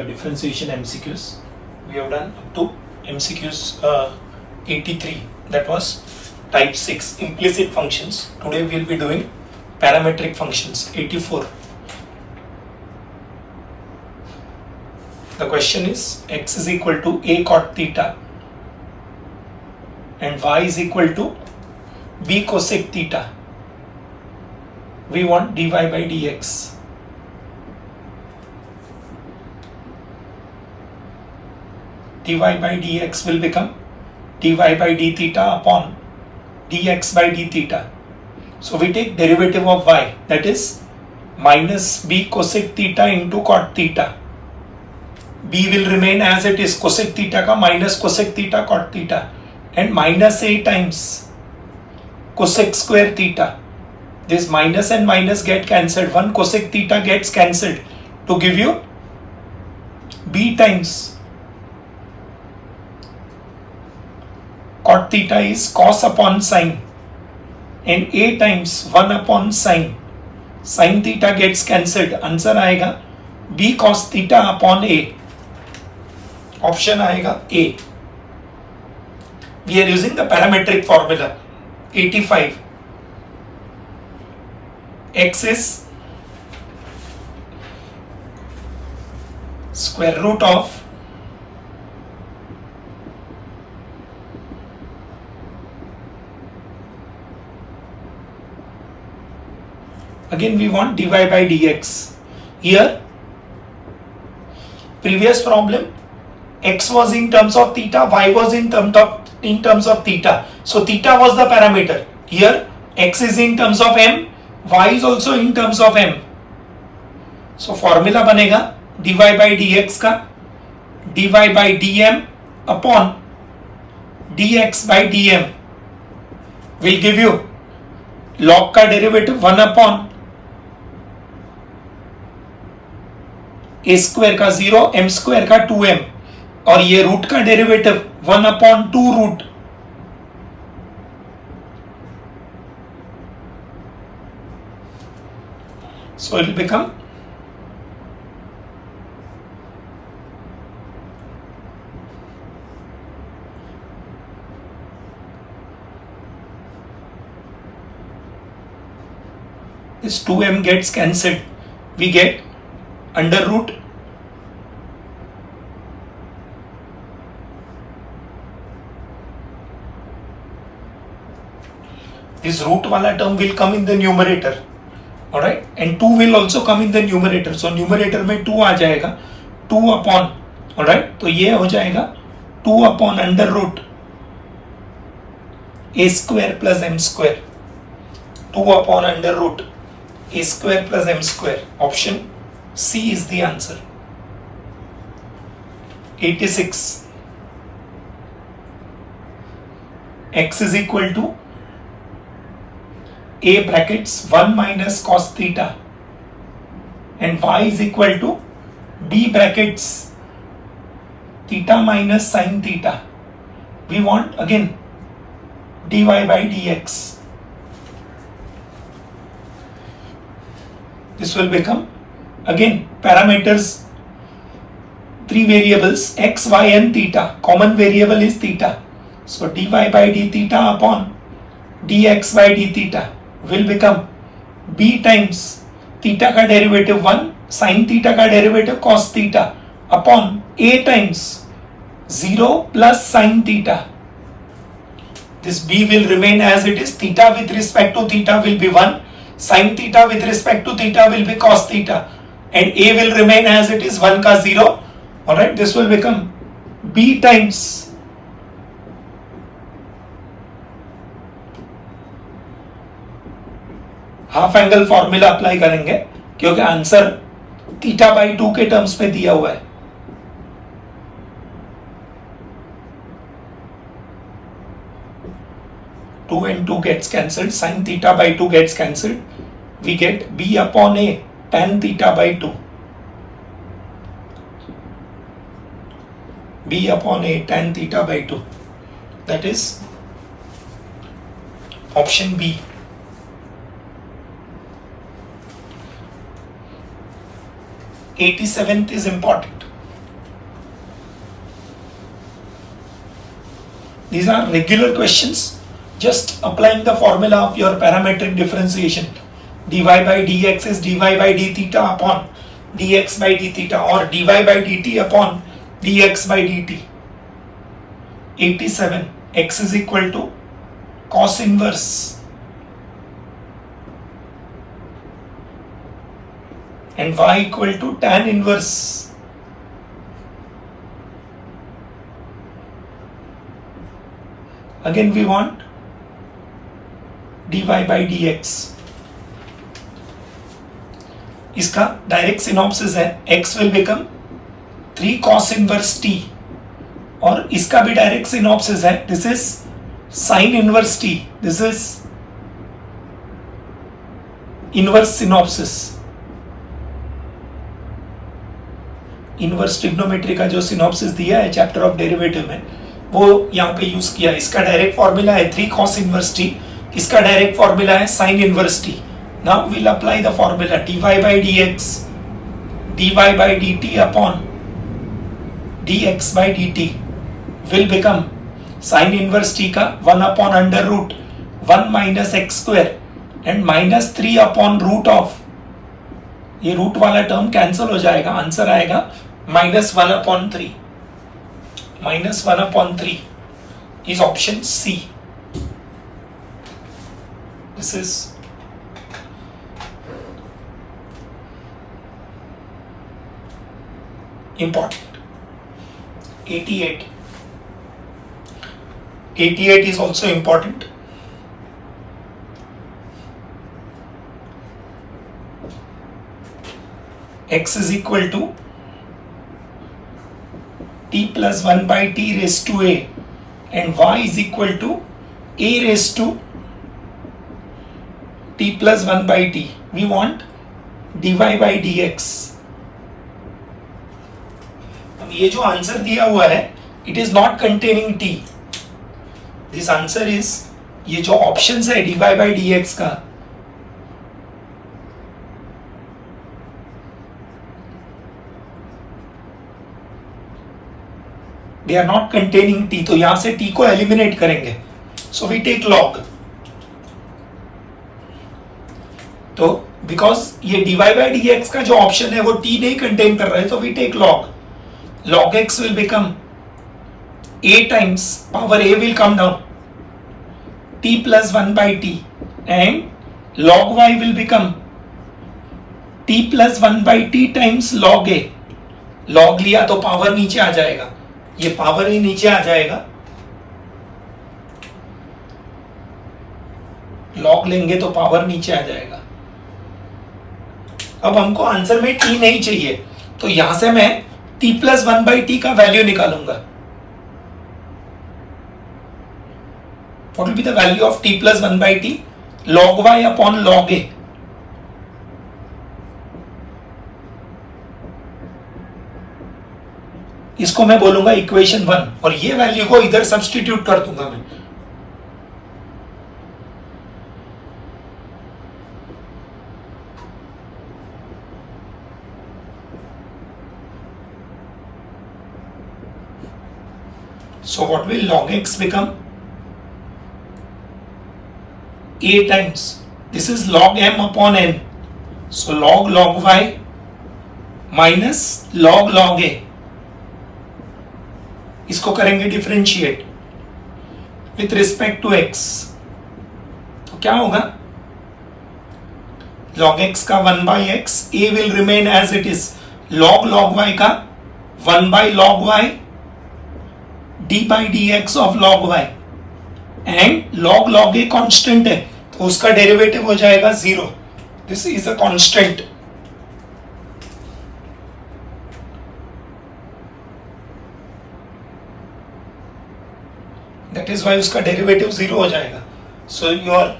differentiation MCQs. We have done up to MCQs 83, that was type 6 implicit functions. Today we will be doing parametric functions 84. The question is x is equal to a cot theta and y is equal to b cosec theta. We want dy by dx. Dy by dx will become dy by d theta upon dx by d theta. So we take derivative of y, that is minus b cosec theta into cot theta. B will remain as it is, cosec theta ka minus cosec theta cot theta, and minus a times cosec square theta. This minus and minus get cancelled, one cosec theta gets cancelled to give you b times cot theta is cos upon sine, and a times 1 upon sine. Sine theta gets cancelled, answer आएगा b cos theta upon a. Option आएगा A. We are using the parametric formula 85. X is square root of again we want dy by dx. Here previous problem x was in terms of theta, y was in terms of theta. So theta was the parameter. Here x is in terms of m, y is also in terms of m. So formula बनेगा dy by dx का dy by dm upon dx by dm will give you log का derivative 1 upon a square का 0, m square का 2m, और ये root का derivative 1 upon 2 root. So it will become this 2m gets cancelled. We get under root this root wala term will come in the numerator, alright, and 2 will also come in the numerator. So numerator में 2 आ जाएगा, 2 upon, alright, तो ये हो जाएगा 2 upon under root a square plus m square, 2 upon under root a square plus m square. Option C is the answer. 86. X is equal to a brackets 1 minus cos theta and y is equal to b brackets theta minus sin theta. We want again dy by dx. This will become again parameters, 3 variables x, y and theta. Common variable is theta. So dy by d theta upon dx by d theta will become b times theta का derivative 1, sin theta का derivative cos theta upon a times 0 plus sin theta. This b will remain as it is. Theta with respect to theta will be 1. Sin theta with respect to theta will be cos theta. And a will remain as it is, 1 ka 0. Alright, this will become b times half angle formula apply करेंगे क्योंकि answer theta by 2 के terms में दिया हुआ है. Two and 2 gets cancelled, sin theta by 2 gets cancelled. We get b upon a tan theta by 2. B upon a tan theta by 2. That is option B. 87th is important. These are regular questions, just applying the formula of your parametric differentiation. dy by dx is dy by d theta upon dx by d theta, or dy by dt upon dx by dt. 87, x is equal to cos inverse and y equal to tan inverse. Again we want dy by dx. इसका direct synopsis है, x will become 3 cos inverse t, और इसका भी direct synopsis है, this is sin inverse t, this is inverse synopsis. Inverse trigonometry का जो synopsis दिया है चैप्टर ऑफ डेरिवेटिव में, वो यहाँ पे यूज किया. इसका डायरेक्ट फॉर्मूला है 3 cos इनवर्स t, इसका डायरेक्ट फॉर्मूला है sin inverse t. Now we'll apply the formula dy by dx dy by dt upon dx by dt will become sin inverse t का 1 upon under root 1 minus x square and minus 3 upon root of, ये root वाला term cancel हो जाएगा, answer आएगा -1 upon 3. -1 upon 3 is option C. This is important. 88. 88 is also important. X is equal to t plus 1 by t raised to a, and y is equal to a raised to t plus 1 by t. We want dy by dx. ये जो answer दिया हुआ है, it is not containing t. This answer is, ये जो option है dy by dx का, they are not containing t, तो यहां से t को एलिमिनेट करेंगे. So we take log. तो बिकॉज ये dy by dx का जो ऑप्शन है वो t नहीं कंटेन कर रहा है, तो we take log. Log x will become a times power a will come down t plus 1 by t, and log y will become t plus 1 by t times log a. log लिया तो power नीचे आ जाएगा, ये power ही नीचे आ जाएगा. log लेंगे तो पावर नीचे आ जाएगा. अब हमको आंसर में t नहीं चाहिए, तो यहां से मैं t plus 1 by t का वैल्यू निकालूंगा. What will be the value of t plus 1 by t? log y upon log a. इसको मैं बोलूंगा इक्वेशन 1, और ये वैल्यू को इधर सब्स्टिट्यूट कर दूंगा मैं. So what will log x become? A times, this is log m upon n. So log y minus log a. इसको करेंगे differentiate with respect to x. तो क्या होगा? log x का 1 by x, a will remain as it is. log y का 1 by log y d by dx of log y, and log a constant है, तो उसका डेरिवेटिव हो जाएगा 0. This is a constant. That is why उसका derivative 0 हो जाएगा. So your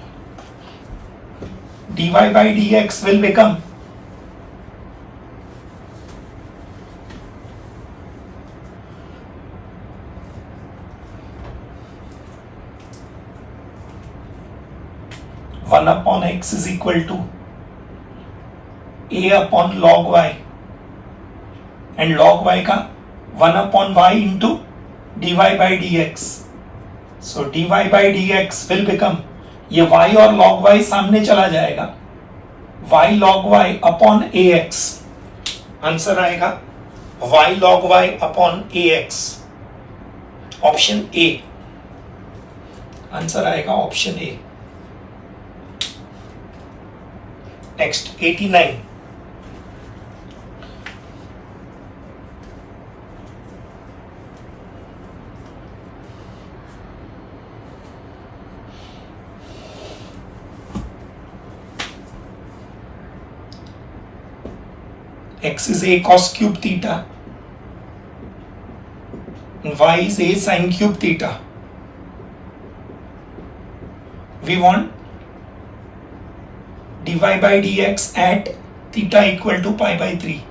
dy by dx will become one upon x is equal to a upon log y, and log y का 1 upon y into dy by dx. So dy by dx will become, ये y और log y सामने चला जाएगा, y log y upon ax. Answer आएगा y log y upon ax. Option A answer आएगा, option A. Next 89. x is a cos cube theta and y is a sin cube theta. We want dy by dx at theta equal to pi by 3.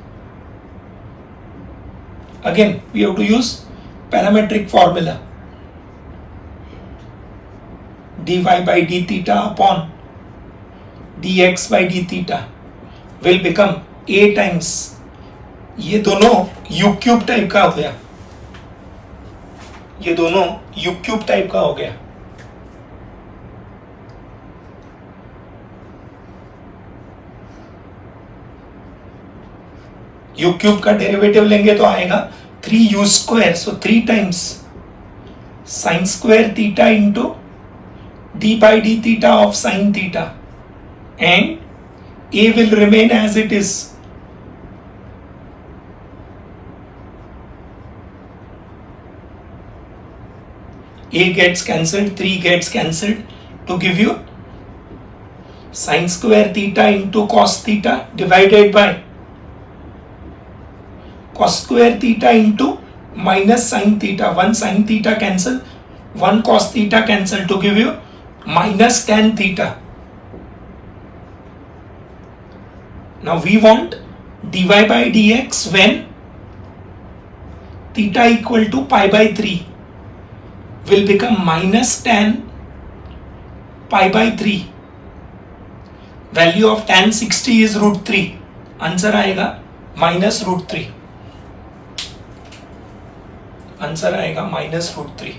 Again, we have to use parametric formula. dy by d theta upon dx by d theta will become a times, ये दोनों u cube type का हो गया, ये दोनों u cube type का हो गया. u क्यूब का डेरिवेटिव लेंगे तो आएगा 3u square. So 3 times sine square theta into d by d theta of sin theta, and a will remain as it is. A gets cancelled, 3 gets cancelled to give you sin square theta into cos theta divided by cos square theta into minus sin theta. 1 sin theta cancel, 1 cos theta cancel to give you minus tan theta. Now we want dy by dx when theta equal to pi by 3 will become minus tan pi by 3. Value of tan 60 is root 3. Answer आएगा minus root 3. Answer आएगा minus root 3.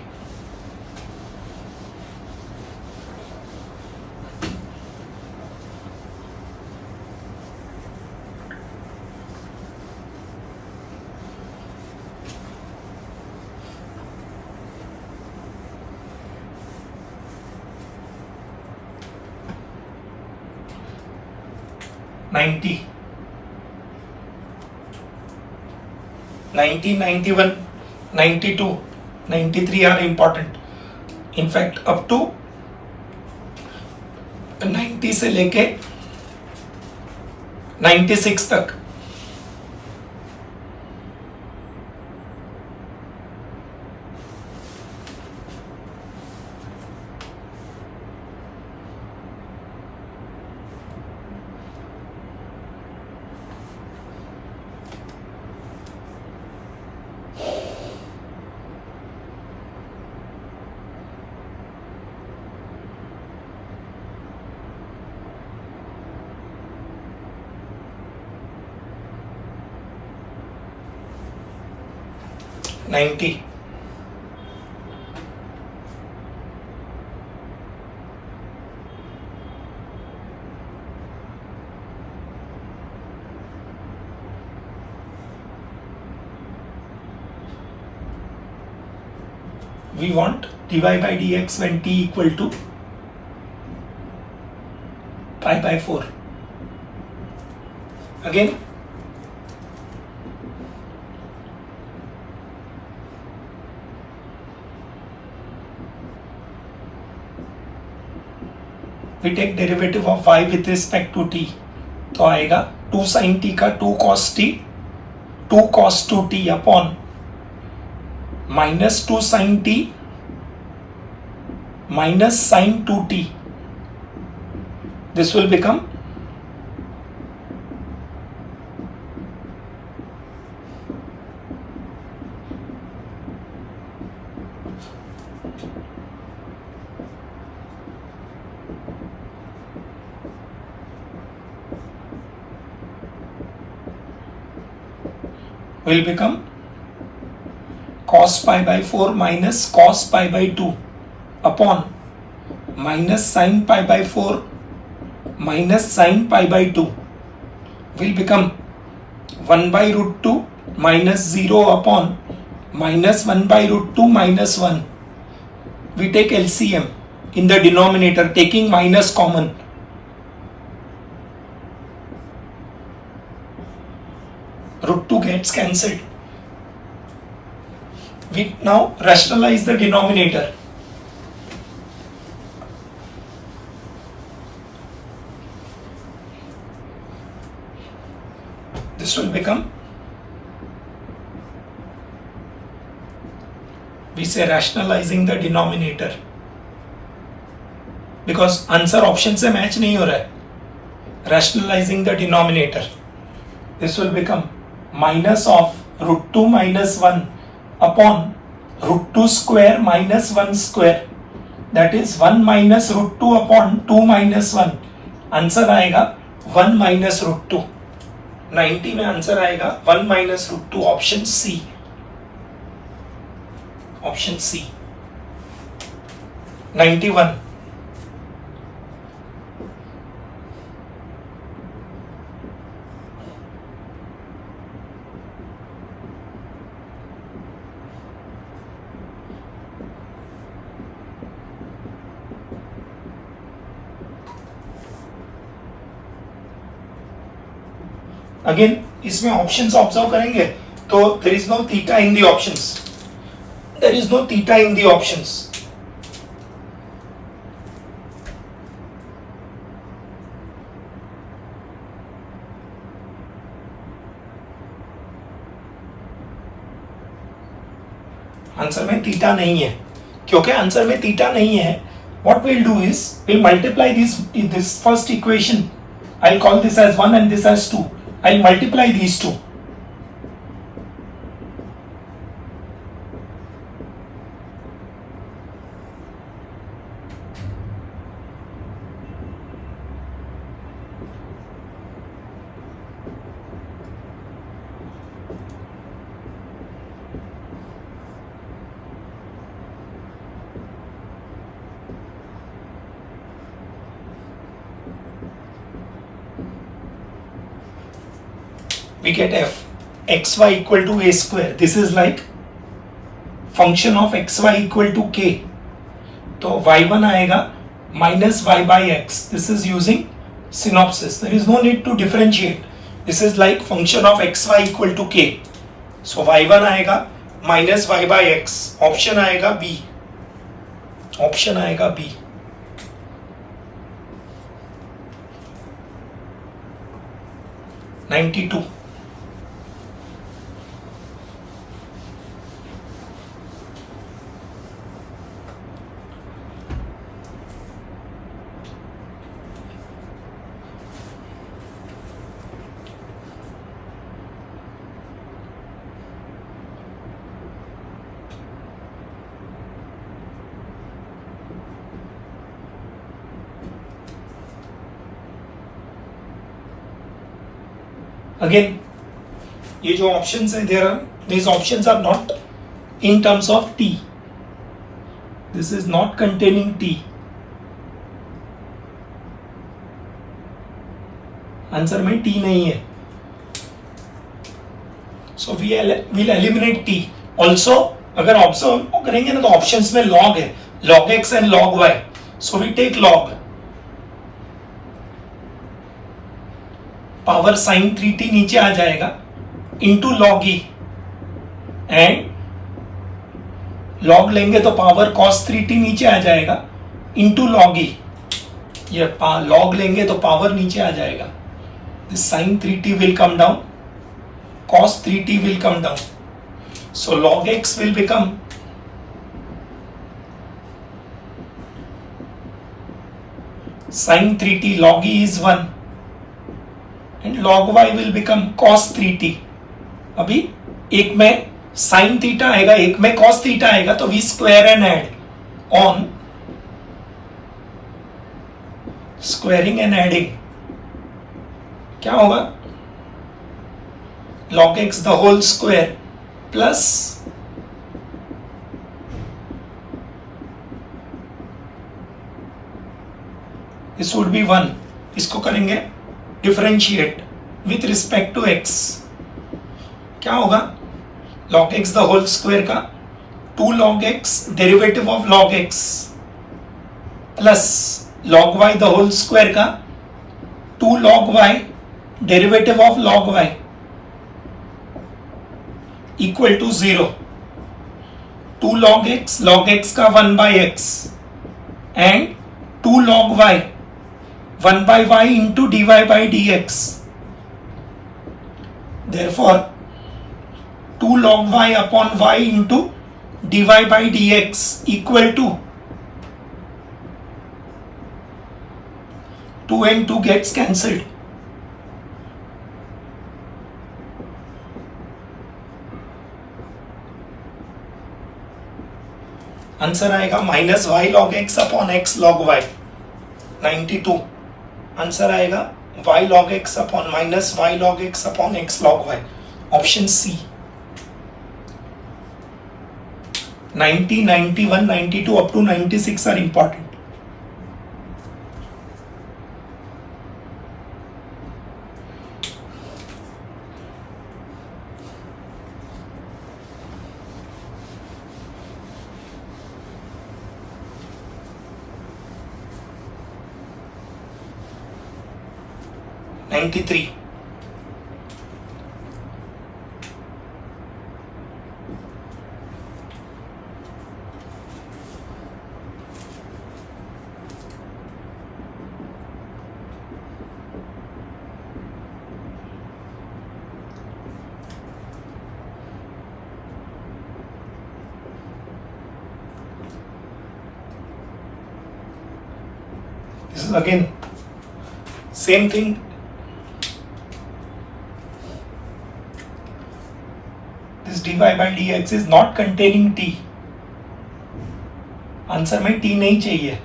$90, 91, 92, 93 are important. In fact, up to 90 से लेके 96 तक $90. We want dy by dx when t equal to pi by 4. Again, we take derivative of y with respect to t. तो आएगा 2 sin t का 2 cos t, 2 cos 2t upon minus 2 sin t minus sin 2t. This will become cos pi by 4 minus cos pi by 2. upon minus sin pi by 4 minus sin pi by 2 will become 1 by root 2 minus 0 upon minus 1 by root 2 minus 1. We take LCM in the denominator, taking minus common. Root 2 gets cancelled. We now rationalize the denominator. This will become, we say rationalizing the denominator, because answer option से match नहीं हो रहा है. Rationalizing the denominator, this will become minus of root 2 minus 1 upon root 2 square minus 1 square, that is 1 minus root 2 upon 2 minus 1. Answer आएगा 1 minus root 2. 90 में answer आएगा 1 minus root 2. Option C. Option C. 91. Again इसमें options observe करेंगे तो there is no theta in the options. There is no theta in the options. Answer में theta नहीं है. क्योंकि आंसर में थीटा नहीं है, what we'll do is we'll multiply this first equation. I'll call this as 1 and this as 2. I'll multiply these two. We get f xy equal to a square. This is like function of xy equal to k. तो y1 आएगा minus y by x. This is using synopsis. There is no need to differentiate. This is like function of xy equal to k. So y1 आएगा minus y by x. Option आएगा b. Option आएगा b. (92). Again, ये जो options है, these options are not in terms of t. This is not containing t. Answer में t नहीं है. So we'll eliminate t. Also, अगर ऑब्जर्व करेंगे ना तो ऑप्शंस में log है, log x and log y. So we take log. Power sine 3t नीचे आ जाएगा into log E, and log लेंगे तो पावर कॉस 3t नीचे आ जाएगा इंटू लॉग ई. ये लॉग लेंगे तो पावर नीचे आ जाएगा. This sine 3t will come down, cos 3t will come down. So log x will become sine 3t, log e is 1 and log y will become cos 3t. अभी एक में sin theta आएगा, एक में cos theta आएगा, तो we square and add on squaring and adding. क्या होगा? log x the whole square plus this would be 1. इसको करेंगे differentiate with respect to x. क्या होगा? log x the whole square का 2 log x derivative of log x plus log y the whole square का 2 log y derivative of log y equal to 0. 2 log x का 1 by x and 2 log y 1 by y into dy by dx. Therefore 2 log y upon y into dy by dx equal to 2 and 2 gets cancelled. Answer आएगा minus Y log X upon X log Y 92. Answer आएगा Y log X upon minus Y log X upon X log Y. Option C. 90, 91, 92 up to 96 are important. Ninety-three. This is again same thing. This dy by dx is not containing t. Answer में t नहीं चाहिए,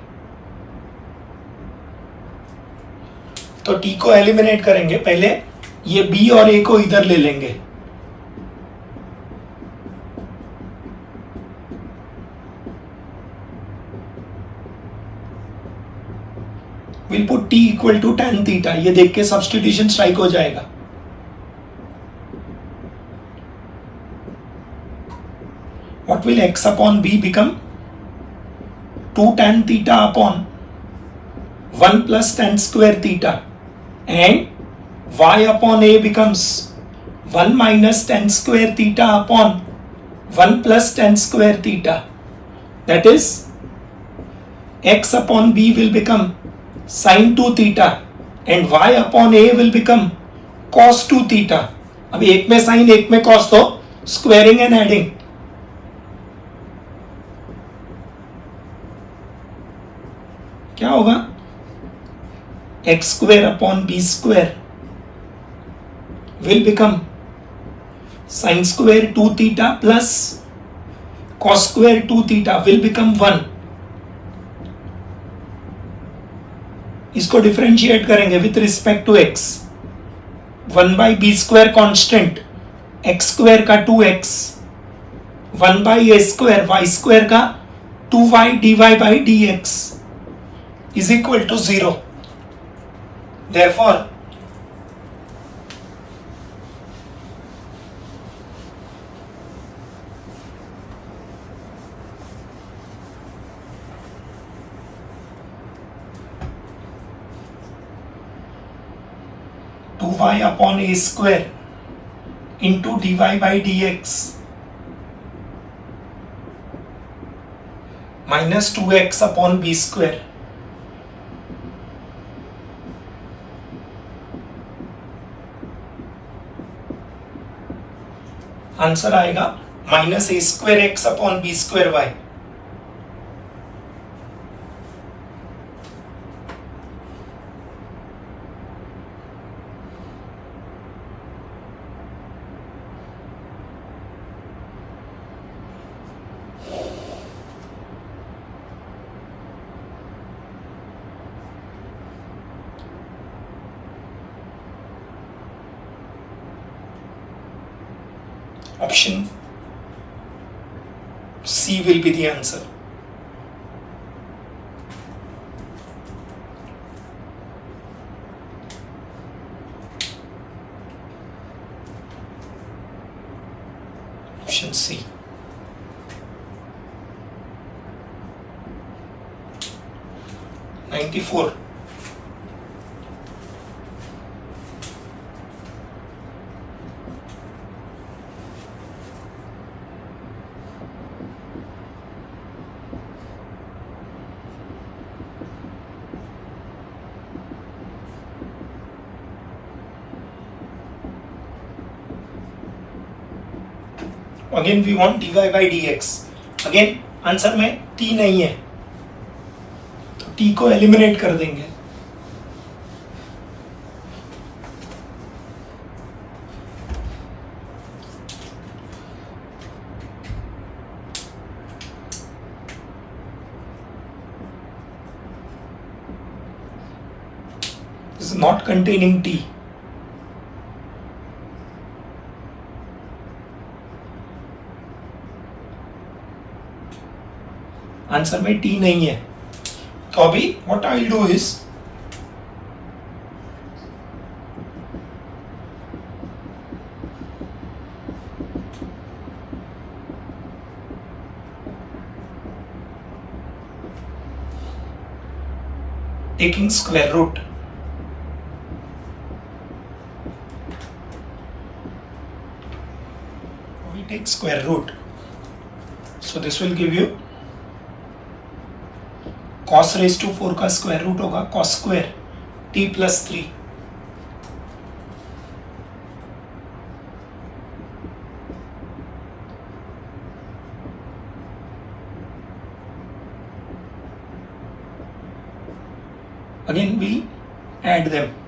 तो t को eliminate करेंगे. पहले ये b और a को इधर ले लेंगे. We'll put t equal to tan theta. ये देख के सब्स्टिट्यूशन स्ट्राइक हो जाएगा. What will x upon b become? 2 tan theta upon 1 plus tan square theta, and y upon a becomes 1 minus tan square theta upon 1 plus tan square theta. That is x upon b will become sin 2 theta and y upon a will become cos 2 theta. अब एक में sin एक में cos, तो squaring and adding. क्या होगा? X square upon b square will become sine square 2 theta plus cos square 2 theta will become 1. इसको differentiate करेंगे with respect to x. 1 by b square constant, x square का 2x, 1 by a square y square का 2y dy by dx is equal to 0. Therefore, two y upon a square into dy by dx minus 2x upon b square. Answer आएगा minus a square x upon b square y. Option C will be the answer. 94. Again we want dy by dx. Again answer में t नहीं है तो t को eliminate कर देंगे. This is not containing t. Answer में t नहीं है तो अभी what I will do is taking square root. We take square root. So this will give you cos raised to 4 का स्क्वायर रूट होगा cos square t plus 3. Again we add them.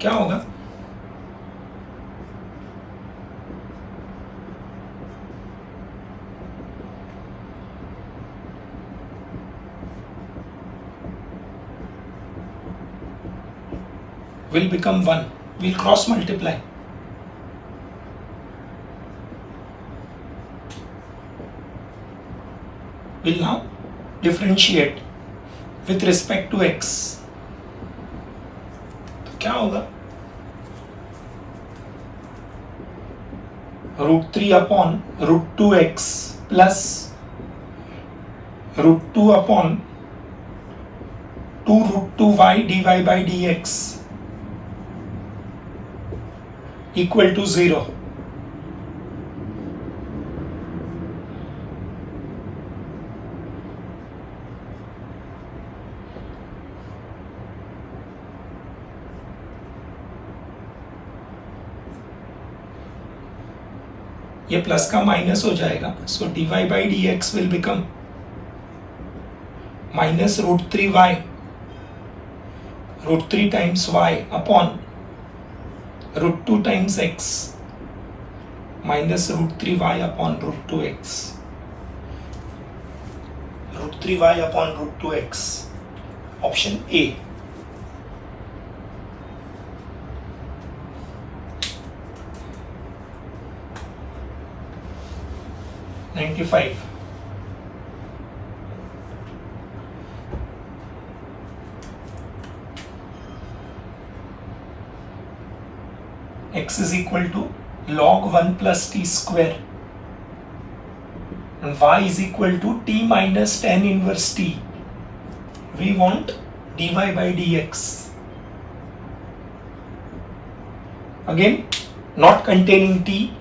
क्या होगा? will become 1. We'll cross multiply. We'll now differentiate with respect to x. तो क्या होगा? √3 upon √2x plus √2 upon 2√2y dy by dx equal to 0. ये plus का minus हो जाएगा सो dy by dx will become minus √3y √3 times y upon √2 times x minus √3y upon √2x. √3y upon √2x. Option A. $95. X is equal to log 1 plus t square and y is equal to t minus tan inverse t. We want dy by dx. Again, not containing t.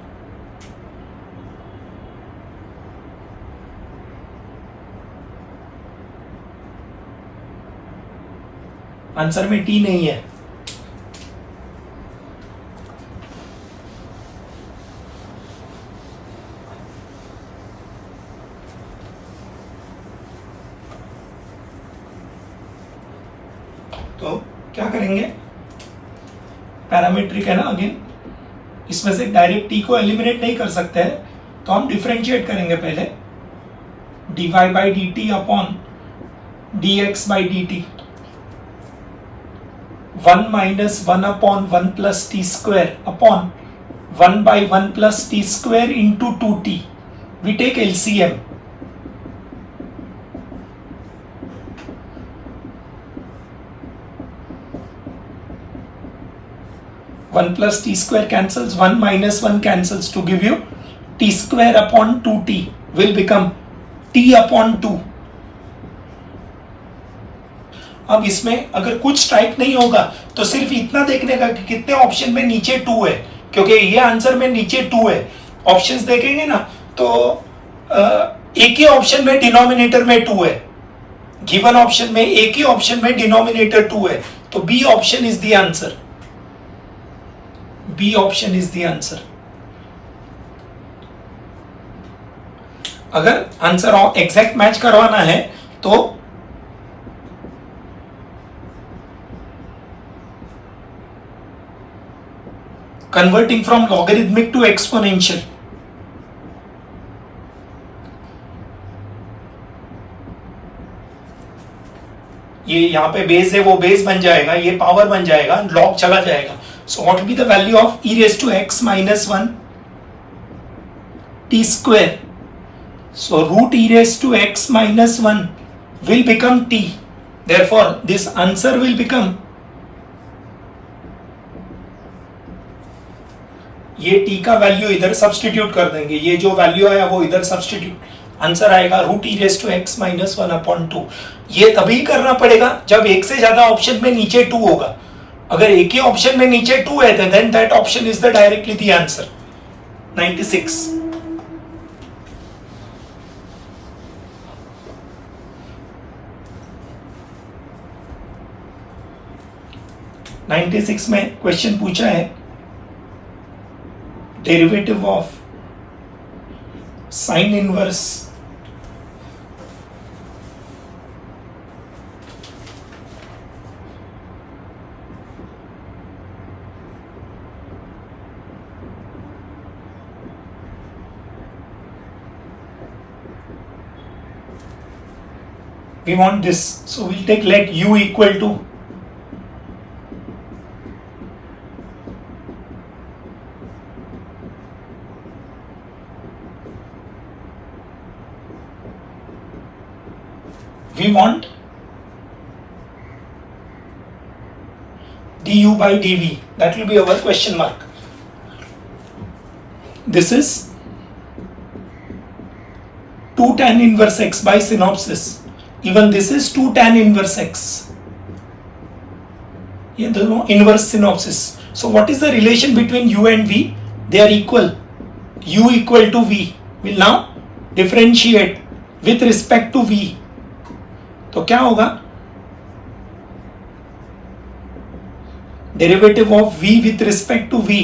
Answer में t नहीं है तो क्या करेंगे parametric है ना. Again इसमें से डायरेक्ट t को एलिमिनेट नहीं कर सकते हैं तो हम डिफरेंशिएट करेंगे पहले dy by dt upon dx by dt 1 minus 1 upon 1 plus t square upon 1 by 1 plus t square into 2t. We take LCM. One plus t square cancels, 1 minus 1 cancels to give you t square upon 2t will become t/2। अब इसमें अगर कुछ strike नहीं होगा तो सिर्फ इतना देखने का कि कितने ऑप्शन में नीचे 2 है, क्योंकि ये आंसर में नीचे 2 है। ऑप्शंस देखेंगे ना तो एक ही ऑप्शन में डिनोमिनेटर में 2 है, गिवन ऑप्शन में एक ही ऑप्शन में डिनोमिनेटर 2 है, तो B option is the answer. B option is the answer. अगर आंसर एग्जैक्ट मैच करवाना है तो converting from logarithmic to exponential, ये यहां पे बेस है, वो बेस बन जाएगा, ये पावर बन जाएगा, लॉग चला जाएगा। So what will be the value of e raised to x minus 1 t square? So root e raised to x minus 1 will become t. Therefore this answer will become, ये t का value इधर substitute कर देंगे, ये जो value आया वो इधर सब्सटीट्यूट, आंसर आएगा root e raise to x minus 1/2। ये तभी करना पड़ेगा जब एक से ज्यादा ऑप्शन में नीचे 2 होगा। अगर एक ही ऑप्शन में नीचे 2 है then that option is the directly the answer. 96 96 में क्वेश्चन पूछा है derivative of sine inverse we want this, so we'll take let u equal to we want du by dv, that will be our question mark. This is 2 tan inverse x by synopsis, even this is 2 tan inverse x, ये दोनों inverse synopsis. So what is the relation between u and v? They are equal, u equal to v. Will now differentiate with respect to v. तो क्या होगा, derivative of v with respect to v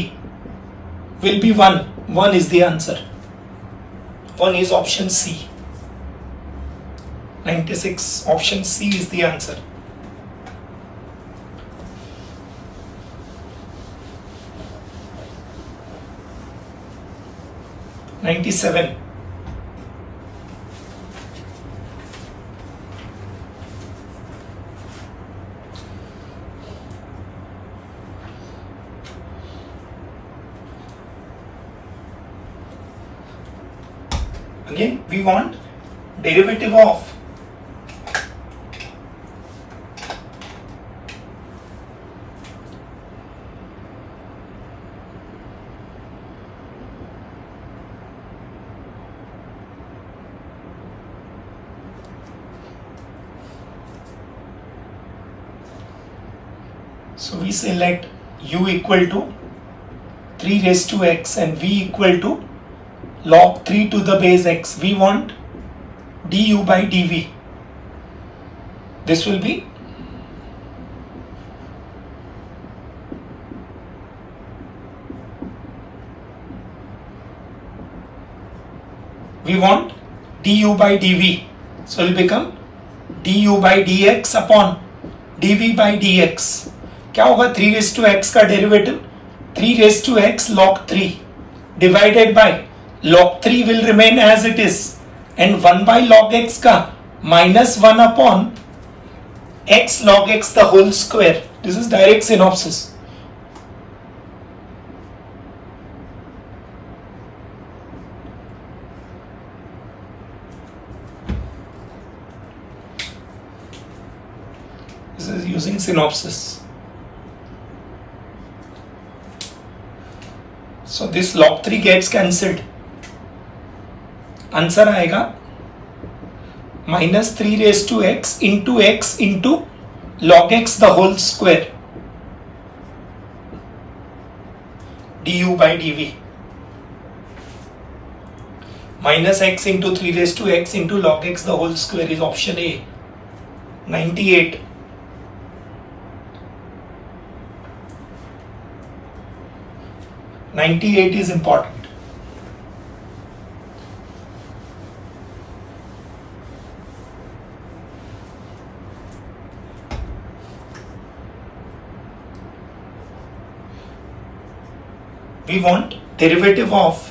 will be 1. 1 is the answer. 1 is option C. 96, option C is the answer. (97) Again we want derivative of so we select u equal to 3 raised to x and v equal to log 3 to the base x. We want du by dv. This will be we want du by dv, so it will become du by dx upon dv by dx. क्या होगा 3 raised to x का derivative 3 raised to x log 3 divided by log 3 will remain as it is and 1 by log x का minus 1 upon x log x the whole square. This is direct synopsis. This is using synopsis. So this log 3 gets cancelled. Answer आएगा minus 3 raised to x into log x the whole square du by dv. Minus x into 3 raised to x into log x the whole square is option A. 98. Is important. We want derivative of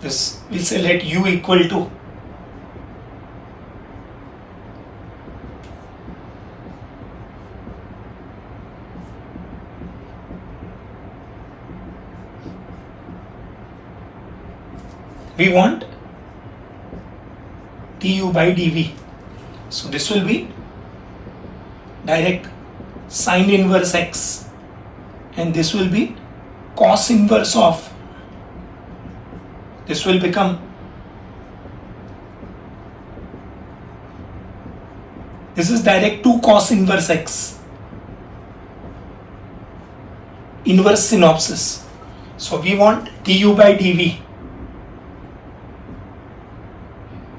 this. We say let u equal to we want du by dv. So this will be direct sine inverse x and this will be cos inverse of, this will become, this is direct 2 cos inverse x, inverse synopsis. So we want du by dv.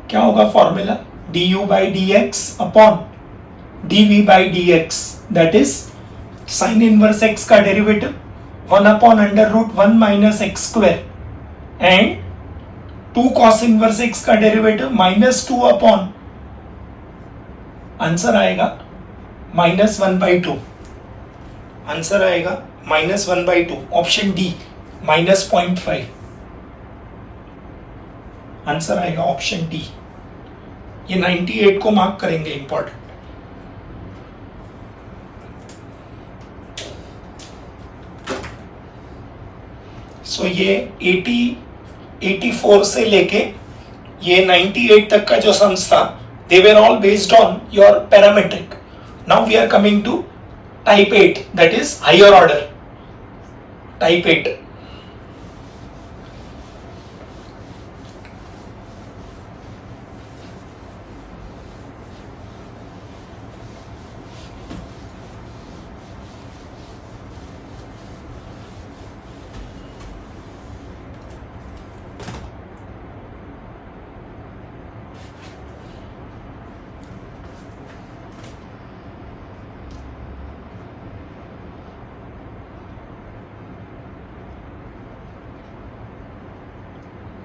क्या होगा formula? du by dx upon dv by dx, that is sine inverse x का derivative 1 upon under root 1 minus x square and 2 cos inverse x का derivative minus 2 upon, answer आएगा minus 1/2. Answer आएगा minus 1/2. Option D minus 0.5. Answer आएगा option D. ये 98 को mark करेंगे, important. सो ये 84 से लेके ये 98 तक का जो सम्स था, they were all based on your parametric. Now we are coming to type 8, that is higher order. Type 8.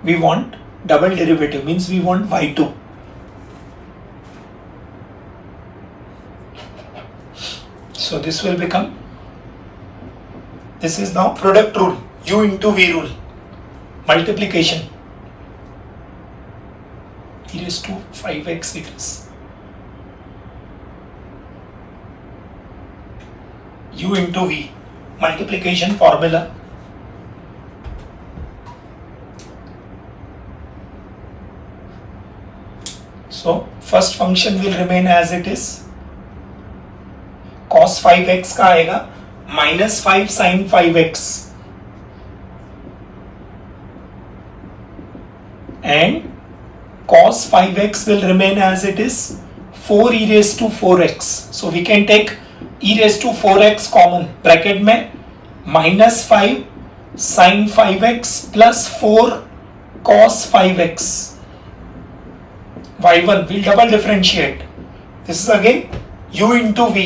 We want double derivative, means we want y2. So this will become, this is now product rule, u into v rule, multiplication, e raised to 5x it is, u into v, multiplication formula. So first function will remain as it is. Cos 5x का आएगा minus 5 sin 5x and cos 5x will remain as it is, 4 e raised to 4x. So we can take e raised to 4x common, bracket में minus 5 sin 5x plus 4 cos 5x. y1 will double differentiate. This is again u into v.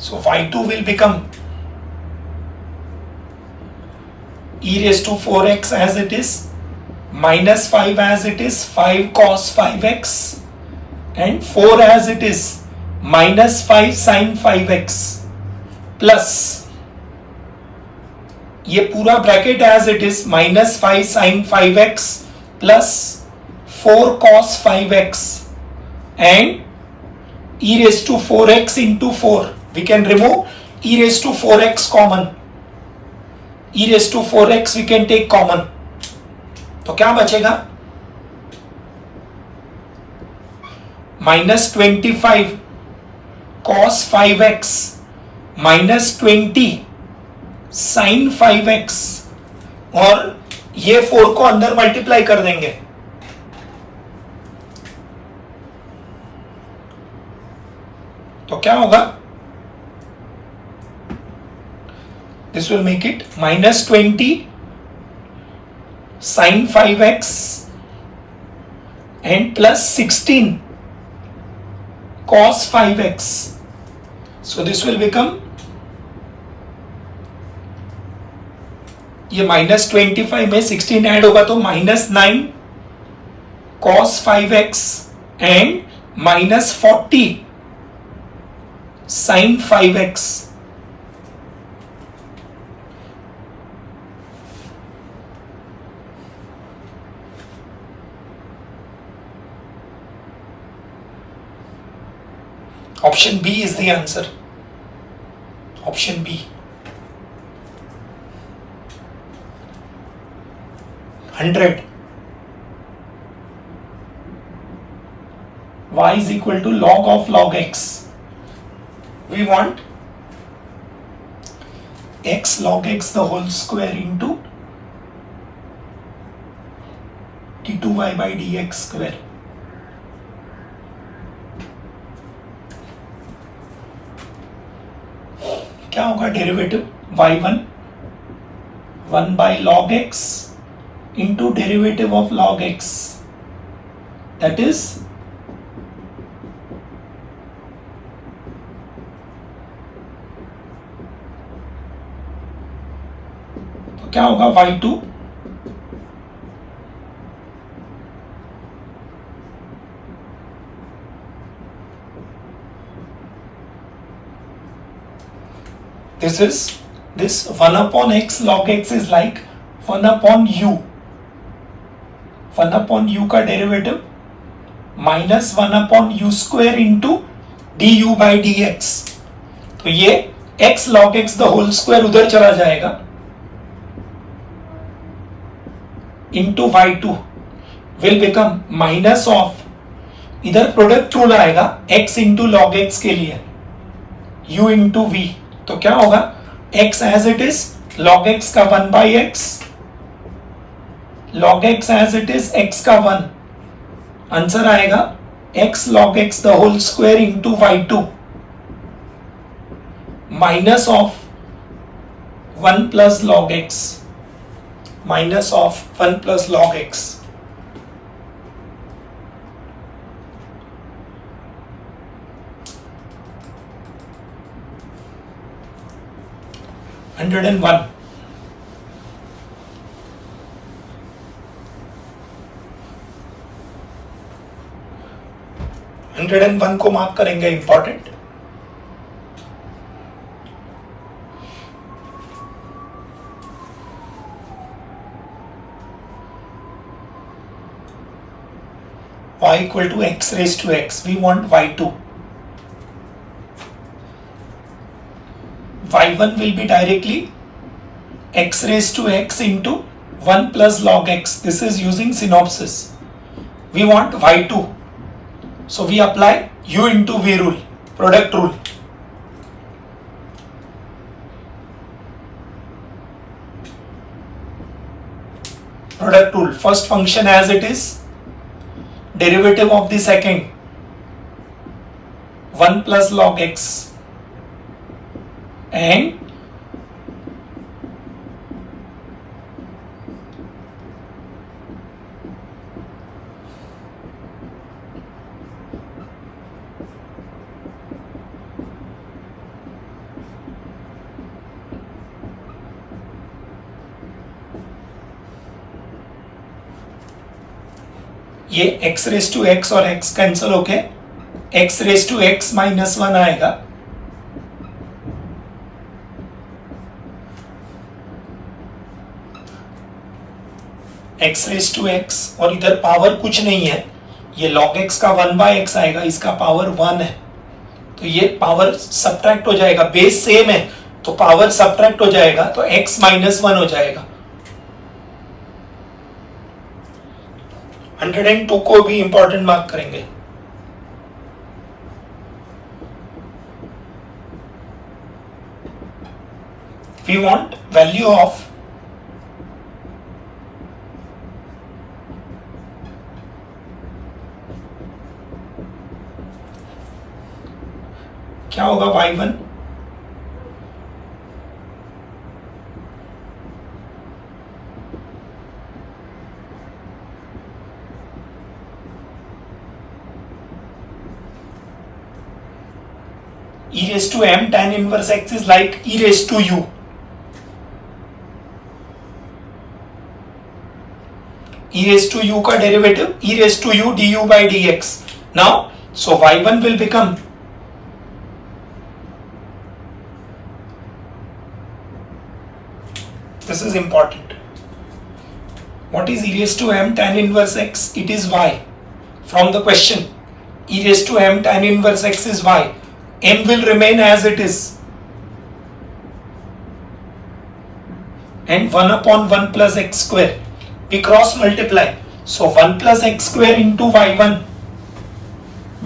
So y2 will become e raised to 4x as it is, minus 5 as it is, 5 cos 5x and 4 as it is, minus 5 sin 5x plus ये पूरा bracket as it is minus 5 sin 5x plus 4 cos 5x and e raised to 4x into 4. We can remove e raised to 4x common. E raised to 4x we can take common. तो क्या बचेगा? minus 25 cos 5x minus 20 sin 5x, और ये 4 को अंदर multiply कर देंगे. तो क्या होगा? This will make it minus 20 sin 5x and plus 16 cos 5x. So this will become, ये minus 25 में 16 ऐड होगा तो minus 9 cos 5x and minus 40 sin 5x. Option B is the answer. Option B. 100. Y is equal to log of log x. We want x log x the whole square into d2y by dx square. क्या होगा derivative? y1 1 by log x into derivative of log x, that is तो क्या होगा? y2 this 1 upon x log x is like 1 upon u. 1 upon u का derivative minus 1 upon u square into du by dx. तो ये x log x the whole square उधर चला जाएगा into y2 will become minus of, इधर product rule आएगा x into log x के लिए u into v. तो क्या होगा? x as it is log x का 1 by x, log x as it is x का 1. आंसर आएगा x log x the whole square into y2 minus of 1 plus log x, minus of 1 plus log x. Hundred and one. 101 को mark करेंगे important. y equal to x raised to x. We want y2. y1 will be directly x raised to x into 1 plus log x. This is using synopsis. We want y2. So we apply u into v rule, product rule. Product rule. First function as it is, derivative of the second 1 plus log x, and ये x raise to x और x cancel होके x raise to x minus 1 आएगा. x raise to x और इधर power कुछ नहीं है, ये log x का 1 by x आएगा, इसका पावर 1 है. तो ये पावर सब्ट्रैक्ट हो जाएगा, बेस सेम है तो पावर सब्ट्रैक्ट हो जाएगा, तो x -1 हो जाएगा। 102 को भी इंपॉर्टेंट मार्क करेंगे। We want value of क्या होगा y1 e raised to m tan inverse x is like e raised to u. E raised to u का derivative e raised to u du by dx. Now, so y1 will become this is important. What is e raised to m tan inverse x? It is y. From the question, e raised to m tan inverse x is y. M will remain as it is. And 1 upon 1 plus x square. We cross multiply. So 1 plus x square into y1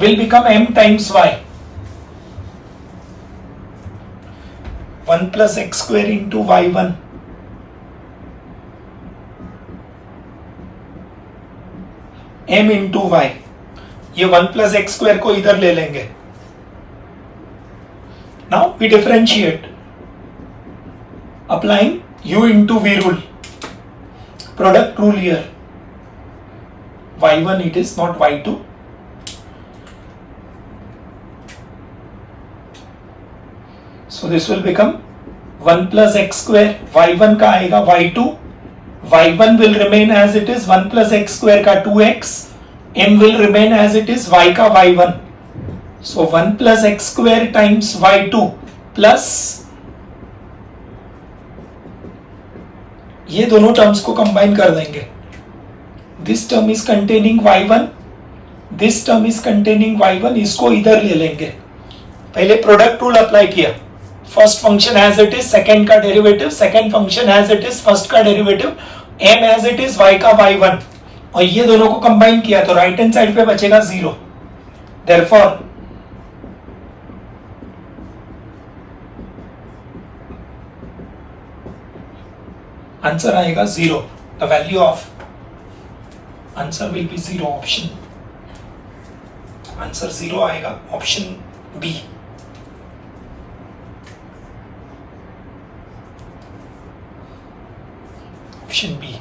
will become m times y. 1 plus x square into y1 m into y. ये 1 plus x square को इधर ले लेंगे. Now we differentiate. Applying u into v rule. Product rule here. y1 it is, not y2. So this will become 1 plus x square. y1 का आएगा y2. y1 will remain as it is. 1 plus x square का 2x. m will remain as it is. y का y1. So 1 plus x square times y2 plus ये दोनों terms को combine कर देंगे. This term is containing y1, this term is containing y1, इसको इधर ले लेंगे. पहले प्रोडक्ट रूल अप्लाई किया. First function as it is, second का derivative, second function as it is, first का derivative, m as it is, y का y1, और ये दोनों को कंबाइन किया तो राइट हैंड साइड पे बचेगा 0. देयरफॉर आंसर आएगा 0. The value of answer will be 0. Option answer 0 आएगा. Option B. Option B.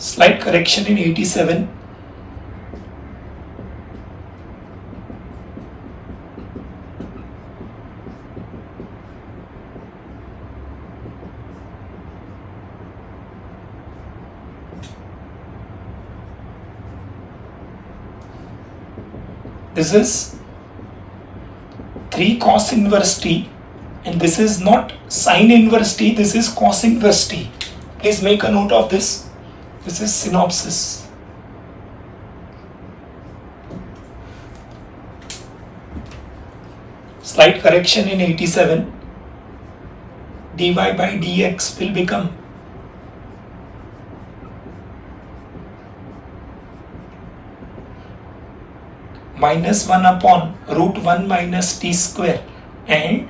Slight correction in 87. This is 3 cos inverse t, and this is not sin inverse t, this is cos inverse t. Please make a note of this. This is synopsis. Slight correction in 87. dy by dx will become -1 upon √1 minus t square and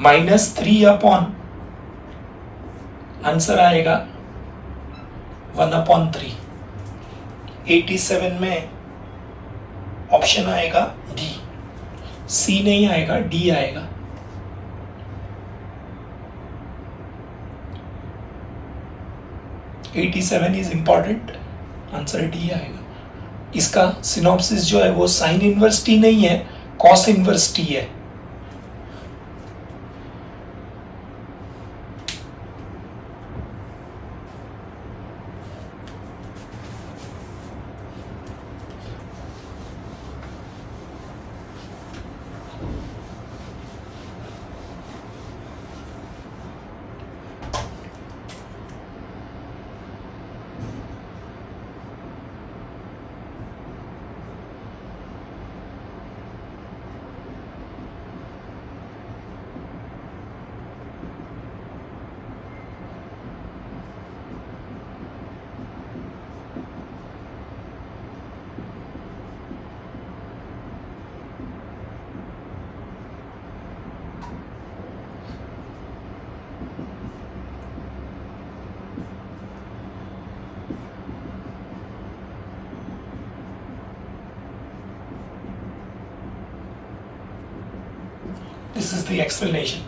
-3 upon, answer आएगा 1/3. 87 में option आएगा D. सी नहीं आएगा, D आएगा. (87) is important. Answer D आएगा. इसका synopsis जो है वो साइन इनवर्स टी नहीं है, कॉस इनवर्स टी है. This is the explanation.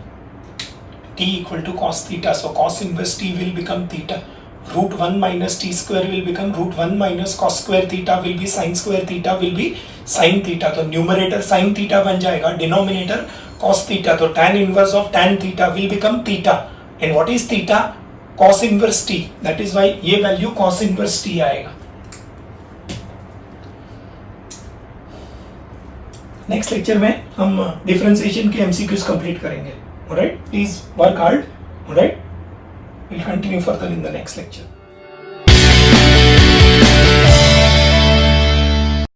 T equal to cos theta. So cos inverse T will become theta. Root 1 minus T square will become root 1 minus cos square theta will be sin square theta will be sin theta. तो numerator sin theta बन जाएगा, denominator cos theta. तो tan inverse of tan theta will become theta. And what is theta? Cos inverse T. That is why ये value cos inverse T आएगा. Next lecture में हम differentiation के MCQs complete करेंगे. Alright, please work hard. Alright, we'll continue further in the next lecture.